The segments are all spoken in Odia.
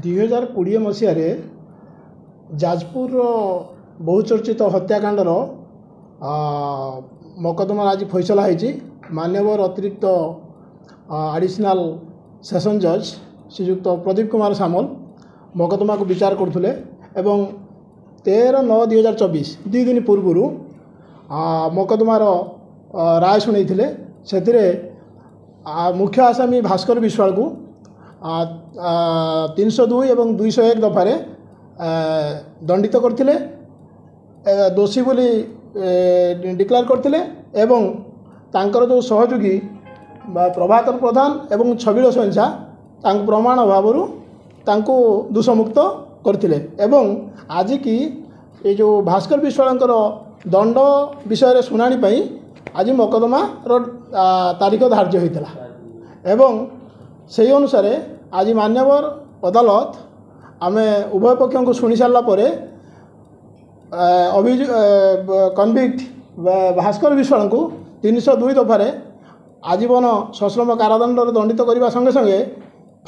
2020 ମସିହାରେ ଯାଜପୁରର ବହୁଚର୍ଚ୍ଚିତ ହତ୍ୟାକାଣ୍ଡର ମକଦ୍ଦମା ଆଜି ଫଇସଲା ହୋଇଛି। ମାନ୍ୟବର ଅତିରିକ୍ତ ଆଡ଼ିସନାଲ ସେସନ୍ ଜଜ୍ ଶ୍ରୀଯୁକ୍ତ ପ୍ରଦୀପ କୁମାର ସାମଲ ମକଦ୍ଦମାକୁ ବିଚାର କରୁଥିଲେ ଏବଂ 13/9/2024 ଦୁଇ ଦିନ ପୂର୍ବରୁ ମକଦ୍ଦମାର ରାୟ ଶୁଣାଇଥିଲେ। ସେଥିରେ ମୁଖ୍ୟ ଆସାମୀ ଭାସ୍କର ବିଶ୍ୱାଳକୁ 302 ଏବଂ 201 ଦଫାରେ ଦଣ୍ଡିତ କରିଥିଲେ, ଦୋଷୀ ବୋଲି ଡିକ୍ଲେୟାର କରିଥିଲେ ଏବଂ ତାଙ୍କର ଯେଉଁ ସହଯୋଗୀ ପ୍ରଭାକର ପ୍ରଧାନ ଏବଂ ଛବିଳ ସ୍ୱଇଁସା ତାଙ୍କୁ ପ୍ରମାଣ ଅଭାବରୁ ତାଙ୍କୁ ଦୋଷମୁକ୍ତ କରିଥିଲେ। ଏବଂ ଆଜିକି ଏ ଯେଉଁ ଭାସ୍କର ବିଶ୍ୱାଳଙ୍କର ଦଣ୍ଡ ବିଷୟରେ ଶୁଣାଣି ପାଇଁ ଆଜି ମକଦ୍ଦମାର ତାରିଖ ଧାର୍ଯ୍ୟ ହୋଇଥିଲା ଏବଂ ସେହି ଅନୁସାରେ ଆଜି ମାନ୍ୟବର ଅଦାଲତ ଆମେ ଉଭୟ ପକ୍ଷଙ୍କୁ ଶୁଣି ସାରିଲା ପରେ କନଭିକ୍ଟ ଭାସ୍କର ବିଶ୍ୱାଳଙ୍କୁ 302 ଦଫାରେ ଆଜୀବନ ସଶ୍ରମ କାରାଦଣ୍ଡରେ ଦଣ୍ଡିତ କରିବା ସଙ୍ଗେ ସଙ୍ଗେ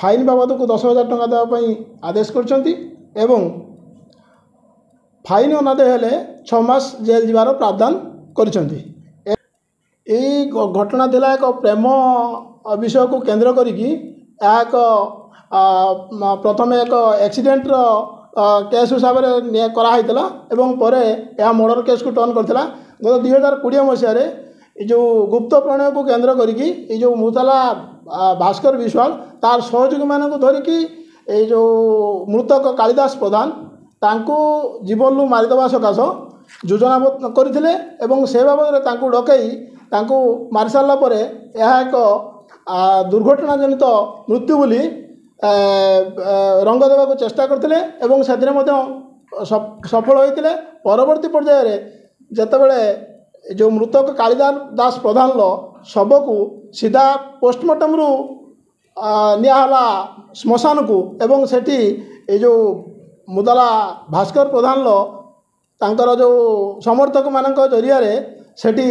ଫାଇନ୍ ବାବଦକୁ 10,000 ଟଙ୍କା ଦେବା ପାଇଁ ଆଦେଶ କରିଛନ୍ତି ଏବଂ ଫାଇନ୍ ଅନାଦାୟ ହେଲେ 6 ମାସ ଜେଲ୍ ଯିବାର ପ୍ରାବଧାନ କରିଛନ୍ତି। ଏହି ଘଟଣା ଥିଲା ଏକ ପ୍ରେମ ବିଷୟକୁ କେନ୍ଦ୍ର କରିକି ଏହା ଏକ ପ୍ରଥମେ ଏକ ଆକ୍ସିଡେଣ୍ଟର କେସ୍ ହିସାବରେ କରାହୋଇଥିଲା ଏବଂ ପରେ ଏହା ମର୍ଡ଼ର କେସ୍କୁ ଟର୍ନ କରିଥିଲା। ଗତ 2020 ମସିହାରେ ଏ ଯେଉଁ ଗୁପ୍ତ ପ୍ରଣୟକୁ କେନ୍ଦ୍ର କରିକି ଏ ଯେଉଁ ମୁତାଲା ଭାସ୍କର ବିଶ୍ୱାଳ ତାର ସହଯୋଗୀମାନଙ୍କୁ ଧରିକି ଏଇ ଯେଉଁ ମୃତକ କାଳିଦାସ ପ୍ରଧାନ ତାଙ୍କୁ ଜୀବନରୁ ମାରିଦେବା ସକାଶ ଯୋଜନା କରିଥିଲେ ଏବଂ ସେ ବାବଦରେ ତାଙ୍କୁ ଡକାଇ ତାଙ୍କୁ ମାରିସାରିଲା ପରେ ଏହା ଏକ ଦୁର୍ଘଟଣା ଜନିତ ମୃତ୍ୟୁ ବୋଲି ରଙ୍ଗ ଦେବାକୁ ଚେଷ୍ଟା କରିଥିଲେ ଏବଂ ସେଥିରେ ମଧ୍ୟ ସଫଳ ହୋଇଥିଲେ। ପରବର୍ତ୍ତୀ ପର୍ଯ୍ୟାୟରେ ଯେତେବେଳେ ଯେଉଁ ମୃତକ କାଳିଦାସ ପ୍ରଧାନର ଶବକୁ ସିଧା ପୋଷ୍ଟମର୍ଟମରୁ ନିଆହେଲା ଶ୍ମଶାନକୁ ଏବଂ ସେଠି ଏ ଯେଉଁ ମୁତାଲା ଭାସ୍କର ପ୍ରଧାନର ତାଙ୍କର ଯେଉଁ ସମର୍ଥକମାନଙ୍କ ଜରିଆରେ ସେଠି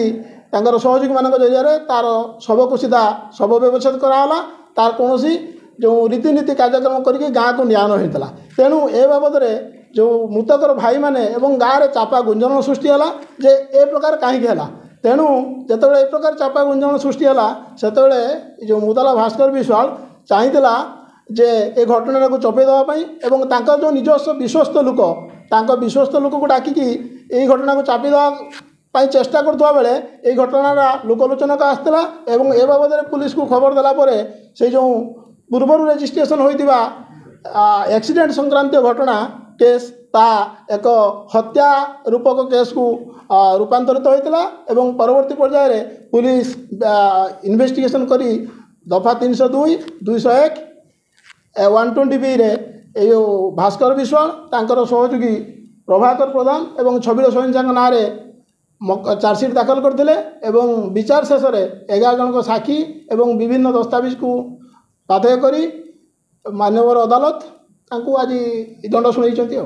ତାଙ୍କର ସହଯୋଗୀମାନଙ୍କ ଜରିଆରେ ତାର ଶବକୁ ସିଧା ଶବ ବ୍ୟବଚ୍ଛେଦ କରାହେଲା। ତାର କୌଣସି ଯେଉଁ ରୀତିନୀତି କାର୍ଯ୍ୟକ୍ରମ କରିକି ଗାଁକୁ ନିଆ ନ ହୋଇଥିଲା। ତେଣୁ ଏ ବାବଦରେ ଯେଉଁ ମୃତକର ଭାଇମାନେ ଏବଂ ଗାଁରେ ଚାପା ଗୁଞ୍ଜନ ସୃଷ୍ଟି ହେଲା ଯେ ଏ ପ୍ରକାର କାହିଁକି ହେଲା। ତେଣୁ ଯେତେବେଳେ ଏ ପ୍ରକାର ଚାପା ଗୁଞ୍ଜନ ସୃଷ୍ଟି ହେଲା ସେତେବେଳେ ଯେଉଁ ମୁତାଲା ଭାସ୍କର ବିଶ୍ୱାଳ ଚାହିଁଥିଲା ଯେ ଏ ଘଟଣାଟାକୁ ଚପେଇ ଦେବା ପାଇଁ ଏବଂ ତାଙ୍କର ଯେଉଁ ନିଜସ୍ୱ ବିଶ୍ୱସ୍ତ ଲୋକ ତାଙ୍କ ବିଶ୍ୱସ୍ତ ଲୋକକୁ ଡାକିକି ଏହି ଘଟଣାକୁ ଚାପି ଦେବା ପାଇଁ ଚେଷ୍ଟା କରୁଥିବା ବେଳେ ଏହି ଘଟଣାଟା ଲୋକଲୋଚନକୁ ଆସିଥିଲା ଏବଂ ଏ ବାବଦରେ ପୁଲିସକୁ ଖବର ଦେଲା ପରେ ସେ ଯେଉଁ ପୂର୍ବରୁ ରେଜିଷ୍ଟ୍ରେସନ ହୋଇଥିବା ଆକ୍ସିଡେଣ୍ଟ ସଂକ୍ରାନ୍ତୀୟ ଘଟଣା କେସ୍ ତାହା ଏକ ହତ୍ୟା ରୂପକ କେସ୍କୁ ରୂପାନ୍ତରିତ ହୋଇଥିଲା ଏବଂ ପରବର୍ତ୍ତୀ ପର୍ଯ୍ୟାୟରେ ପୁଲିସ ଇନଭେଷ୍ଟିଗେସନ କରି ଦଫା 302, 201, 120Bରେ ଏଇ ଯେଉଁ ଭାସ୍କର ବିଶ୍ୱାଳ ତାଙ୍କର ସହଯୋଗୀ ପ୍ରଭାକର ପ୍ରଧାନ ଏବଂ ଛବିଳ ସ୍ୱଇଁସାଙ୍କ ନାଁରେ ଚାର୍ଜସିଟ୍ ଦାଖଲ କରିଥିଲେ ଏବଂ ବିଚାର ଶେଷରେ 11 ଜଣଙ୍କ ସାକ୍ଷୀ ଏବଂ ବିଭିନ୍ନ ଦସ୍ତାବିଜକୁ ପାଥେୟ କରି ମାନ୍ୟବର ଅଦାଲତ ତାଙ୍କୁ ଆଜି ଦଣ୍ଡ ଶୁଣାଇଛନ୍ତି।